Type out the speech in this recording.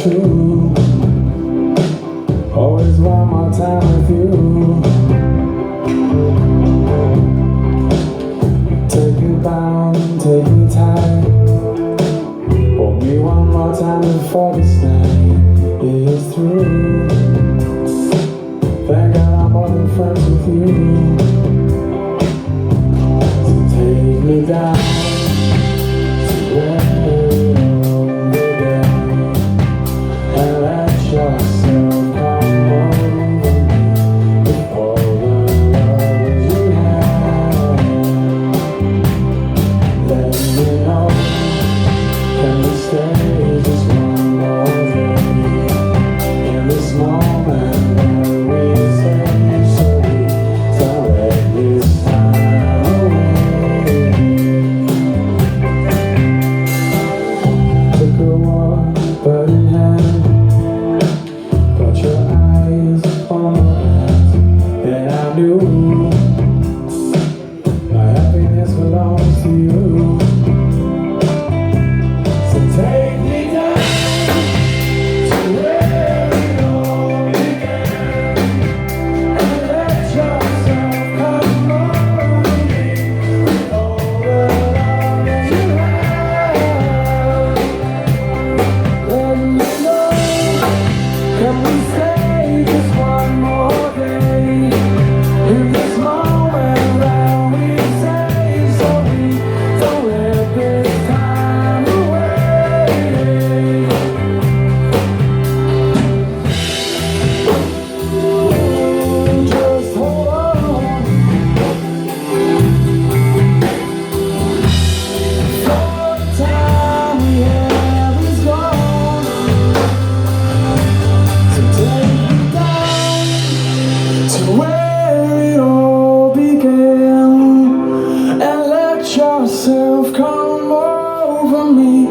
True. Always want more time with you. Take me bound, take me tight. Hold me one more time before this night is through. Thank God I'm more than friends with you. So take me down to where my happiness belongs to you. So take me down to where it all began, and let yourself come over me with all the love you have. Let me know, can we stay just one more day? In this moment that we say, so we don't let this time away. Just hold on. For the time we have is gone. So take me down to where it all began, and let yourself come over me